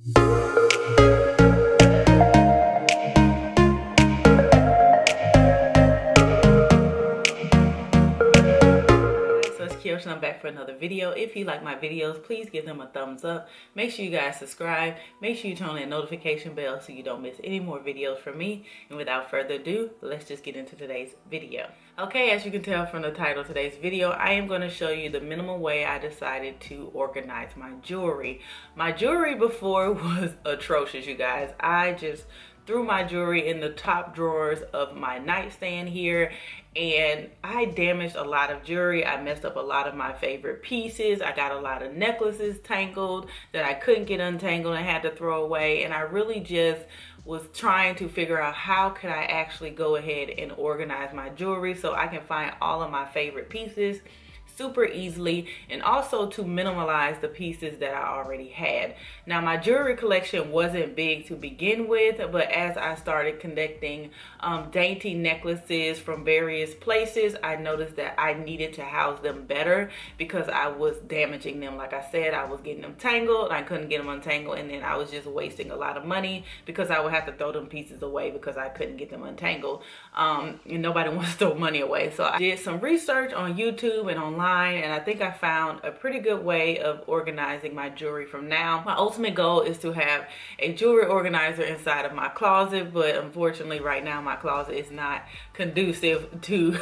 Keoshia and I'm back for another video. If you like my videos, please give them a thumbs up. Make sure you guys subscribe. Make sure you turn on that notification bell so you don't miss any more videos from me. And without further ado, let's just get into today's video. Okay, as you can tell from the title of today's video, I am going to show you the minimal way I decided to organize my jewelry. My jewelry before was atrocious, you guys. I just threw my jewelry in the top drawers of my nightstand here, and I damaged a lot of jewelry. I messed up a lot of my favorite pieces. I got a lot of necklaces tangled that I couldn't get untangled and had to throw away, and I really just was trying to figure out how could I actually go ahead and organize my jewelry so I can find all of my favorite pieces super easily, and also to minimize the pieces that I already had. Now, my jewelry collection wasn't big to begin with, but as I started collecting dainty necklaces from various places, I noticed that I needed to house them better because I was damaging them. Like I said, I was getting them tangled, I couldn't get them untangled, and then I was just wasting a lot of money because I would have to throw them pieces away because I couldn't get them untangled. And nobody wants to throw money away. So I did some research on YouTube and online, and I think I found a pretty good way of organizing my jewelry from now. My ultimate goal is to have a jewelry organizer inside of my closet, but unfortunately right now my closet is not conducive to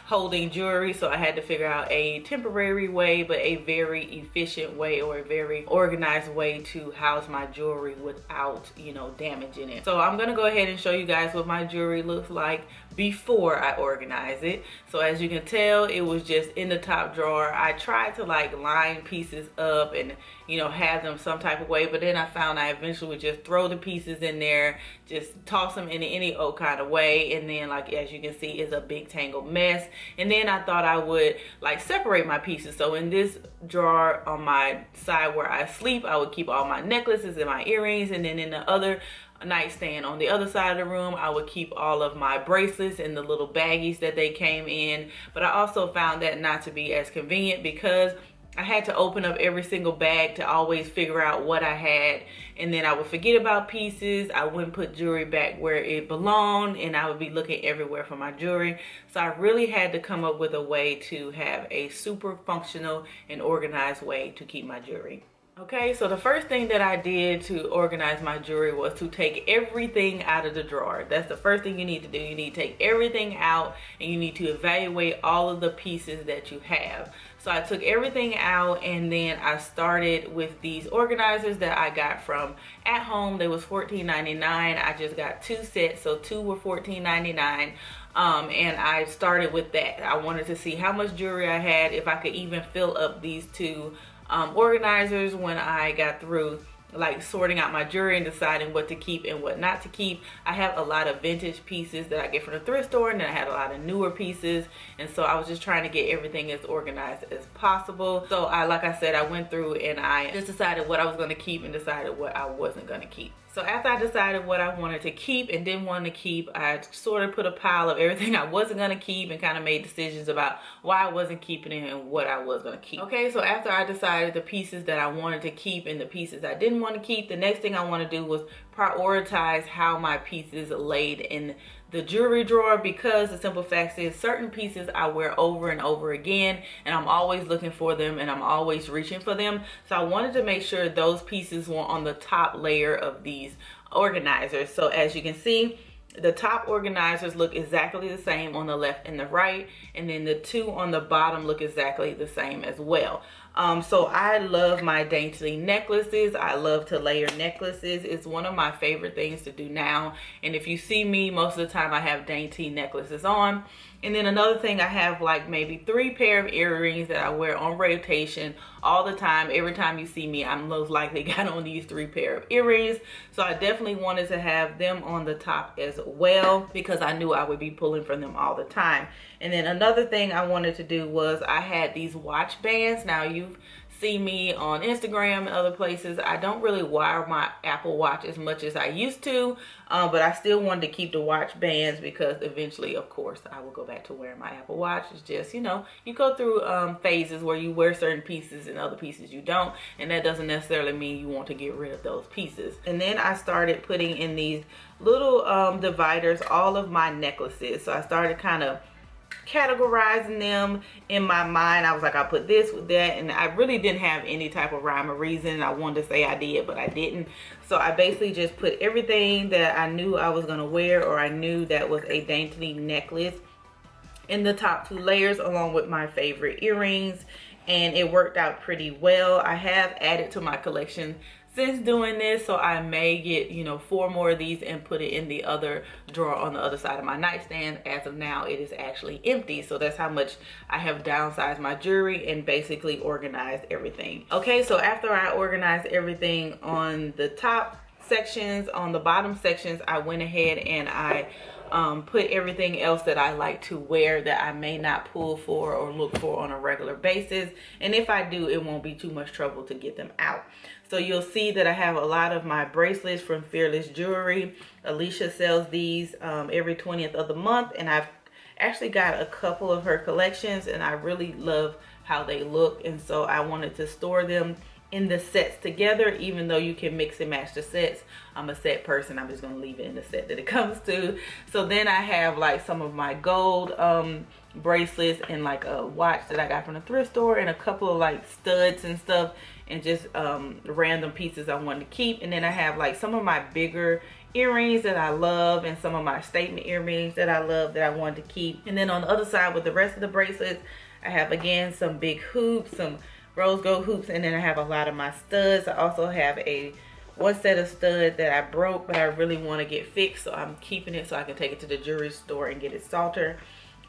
holding jewelry, so I had to figure out a temporary way but a very efficient way, or a very organized way to house my jewelry without, you know, damaging it. So I'm gonna go ahead and show you guys what my jewelry looks like before I organize it. So as you can tell, it was just in the top drawer. I tried to like line pieces up and, you know, have them some type of way, but then I found I eventually would just throw the pieces in there, just toss them in any old kind of way, and then, like as you can see, it's a big tangled mess. And then I thought I would like separate my pieces. So in this drawer on my side where I sleep, I would keep all my necklaces and my earrings, and then in the other nightstand on the other side of the room, I would keep all of my bracelets in the little baggies that they came in. But I also found that not to be as convenient because I had to open up every single bag to always figure out what I had, and then I would forget about pieces. I wouldn't put jewelry back where it belonged, and I would be looking everywhere for my jewelry. So I really had to come up with a way to have a super functional and organized way to keep my jewelry. Okay, so the first thing that I did to organize my jewelry was to take everything out of the drawer. That's the first thing you need to do. You need to take everything out, and you need to evaluate all of the pieces that you have. So I took everything out, and then I started with these organizers that I got from At Home. They was $14.99. I just got 2 sets, so 2 were $14.99. And I started with that. I wanted to see how much jewelry I had, if I could even fill up these 2 organizers when I got through like sorting out my jewelry and deciding what to keep and what not to keep. I have a lot of vintage pieces that I get from the thrift store, and then I had a lot of newer pieces, and so I was just trying to get everything as organized as possible. So like I said, I went through and I just decided what I was going to keep and decided what I wasn't going to keep. So after I decided what I wanted to keep and didn't want to keep, I sort of put a pile of everything I wasn't going to keep and kind of made decisions about why I wasn't keeping it and what I was going to keep. Okay, so after I decided the pieces that I wanted to keep and the pieces I didn't want to keep, the next thing I want to do was prioritize how my pieces laid in the jewelry drawer, because the simple fact is certain pieces I wear over and over again, and I'm always looking for them and I'm always reaching for them. So I wanted to make sure those pieces were on the top layer of these organizers. So as you can see, the top organizers look exactly the same on the left and the right, and then the 2 on the bottom look exactly the same as well. So I love my dainty necklaces. I love to layer necklaces. It's one of my favorite things to do now. And if you see me, most of the time I have dainty necklaces on. And then another thing, I have like maybe 3 pair of earrings that I wear on rotation all the time. Every time you see me, I'm most likely got on these 3 pair of earrings. So I definitely wanted to have them on the top as well, because I knew I would be pulling from them all the time. And then another thing I wanted to do was I had these watch bands. Now you've see me on Instagram and other places, I don't really wear my Apple Watch as much as I used to, but I still wanted to keep the watch bands because eventually, of course, I will go back to wearing my Apple Watch. It's just, you know, you go through phases where you wear certain pieces and other pieces you don't, and that doesn't necessarily mean you want to get rid of those pieces. And then I started putting in these little dividers all of my necklaces. So I started kind of categorizing them in my mind. I was like, I put this with that, and I really didn't have any type of rhyme or reason. I wanted to say I did, but I didn't. So I basically just put everything that I knew I was gonna wear, or I knew that was a dainty necklace, in the top 2 layers, along with my favorite earrings, and it worked out pretty well. I have added to my collection since doing this, so I may get, you know, 4 more of these and put it in the other drawer on the other side of my nightstand. As of now, it is actually empty, so that's how much I have downsized my jewelry and basically organized everything. Okay, so after I organized everything on the top sections, on the bottom sections, I went ahead and I put everything else that I like to wear that I may not pull for or look for on a regular basis, and if I do, it won't be too much trouble to get them out. So you'll see that I have a lot of my bracelets from Fearless Jewelry. Alicia sells these every 20th of the month, and I've actually got a couple of her collections, and I really love how they look, and so I wanted to store them in the sets together, even though you can mix and match the sets. I'm a set person. I'm just gonna leave it in the set that it comes to. So then I have like some of my gold bracelets and like a watch that I got from the thrift store, and a couple of like studs and stuff, and just random pieces I wanted to keep. And then I have like some of my bigger earrings that I love, and some of my statement earrings that I love that I wanted to keep. And then on the other side with the rest of the bracelets, I have again some big hoops, some rose gold hoops, and then I have a lot of my studs. I also have one set of studs that I broke, but I really want to get fixed, so I'm keeping it so I can take it to the jewelry store and get it salted.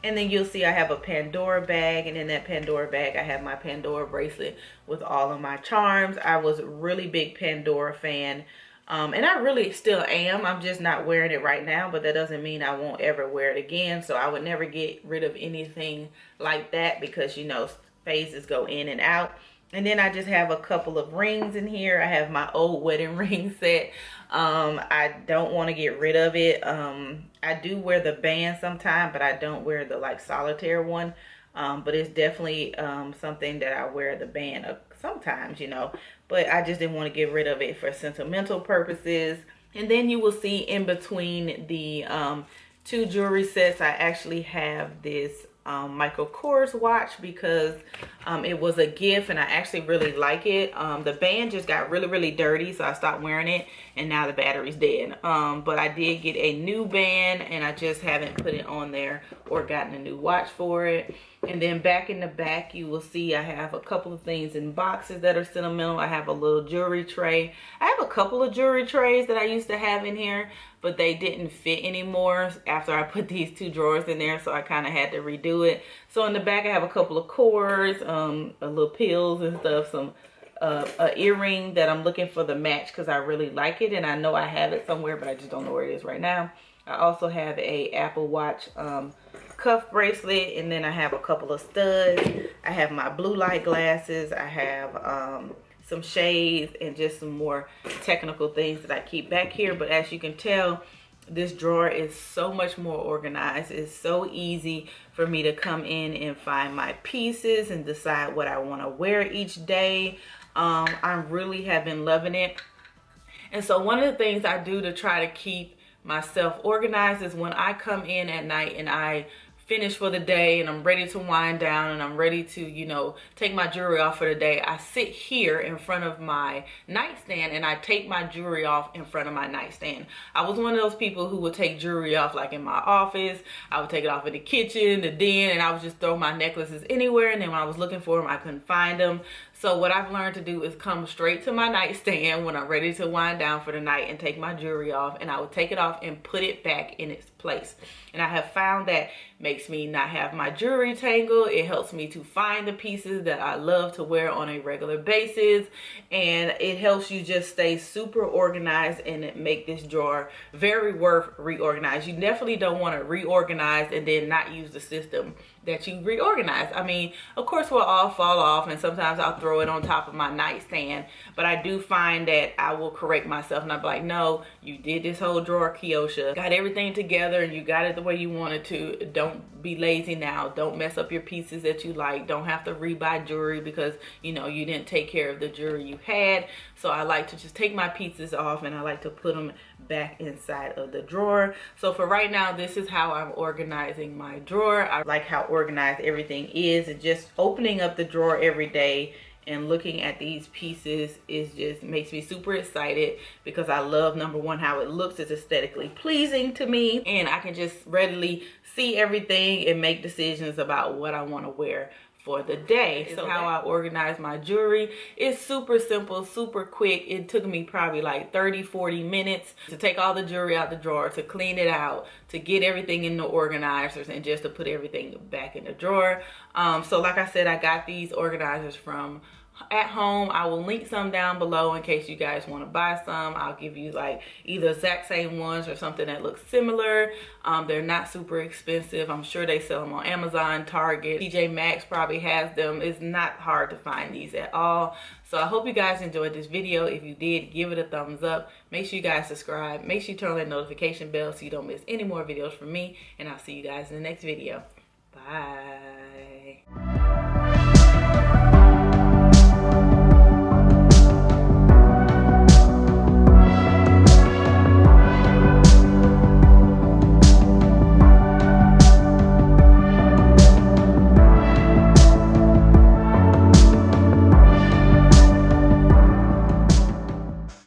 And then you'll see I have a Pandora bag, and in that Pandora bag I have my Pandora bracelet with all of my charms. I was a really big Pandora fan, and I really still am. I'm just not wearing it right now, but that doesn't mean I won't ever wear it again. So I would never get rid of anything like that, because, you know, phases go in and out. And then I just have a couple of rings in here. I have my old wedding ring set. I don't want to get rid of it. I do wear the band sometime, but I don't wear the like solitaire one. But it's definitely something that I wear the band sometimes, you know. But I just didn't want to get rid of it for sentimental purposes. And then you will see in between the 2 jewelry sets, I actually have this Michael Kors watch, because it was a gift and I actually really like it. The band just got really dirty, so I stopped wearing it, and now the battery's dead. But I did get a new band, and I just haven't put it on there or gotten a new watch for it. And then back in the back, you will see I have a couple of things in boxes that are sentimental. I have a little jewelry tray. I have a couple of jewelry trays that I used to have in here, but they didn't fit anymore after I put these 2 drawers in there, so I kind of had to redo it. So in the back I have a couple of cords, a little pills and stuff, some a earring that I'm looking for the match because I really like it, and I know I have it somewhere, but I just don't know where it is right now. I also have a Apple Watch cuff bracelet, and then I have a couple of studs. I have my blue light glasses. I have some shades and just some more technical things that I keep back here. But as you can tell, this drawer is so much more organized. It's so easy for me to come in and find my pieces and decide what I want to wear each day. I really have been loving it. And so one of the things I do to try to keep myself organized is when I come in at night and I finish for the day and I'm ready to wind down and I'm ready to, you know, take my jewelry off for the day, I sit here in front of my nightstand and I take my jewelry off in front of my nightstand. I was one of those people who would take jewelry off like in my office. I would take it off in the kitchen, the den, and I would just throw my necklaces anywhere, and then when I was looking for them, I couldn't find them. So what I've learned to do is come straight to my nightstand when I'm ready to wind down for the night and take my jewelry off, and I would take it off and put it back in its place. And I have found that makes me not have my jewelry tangled. It helps me to find the pieces that I love to wear on a regular basis, and it helps you just stay super organized and make this drawer very worth reorganized. You definitely don't want to reorganize and then not use the system that you reorganize. I mean, of course we'll all fall off, and sometimes I'll throw throw it on top of my nightstand. But I do find that I will correct myself and I'll be like, no, you did this whole drawer, Keosha. Got everything together and you got it the way you wanted to. Don't be lazy now. Don't mess up your pieces that you like. Don't have to rebuy jewelry because, you know, you didn't take care of the jewelry you had. So I like to just take my pieces off and I like to put them back inside of the drawer. So for right now, this is how I'm organizing my drawer. I like how organized everything is, and just opening up the drawer every day and looking at these pieces is just makes me super excited, because I love, number one, how it looks. It's aesthetically pleasing to me, and I can just readily see everything and make decisions about what I want to wear for the day. So how I organize my jewelry is super simple, super quick. It took me probably like 30-40 minutes to take all the jewelry out the drawer, to clean it out, to get everything in the organizers, and just to put everything back in the drawer. So like I said, I got these organizers from At Home. I will link some down below in case you guys want to buy some. I'll give you like either exact same ones or something that looks similar. They're not super expensive. I'm sure they sell them on Amazon, Target, TJ Maxx probably has them. It's not hard to find these at all. So I hope you guys enjoyed this video. If you did, give it a thumbs up. Make sure you guys subscribe. Make sure you turn on that notification bell so you don't miss any more videos from me. And I'll see you guys in the next video. Bye.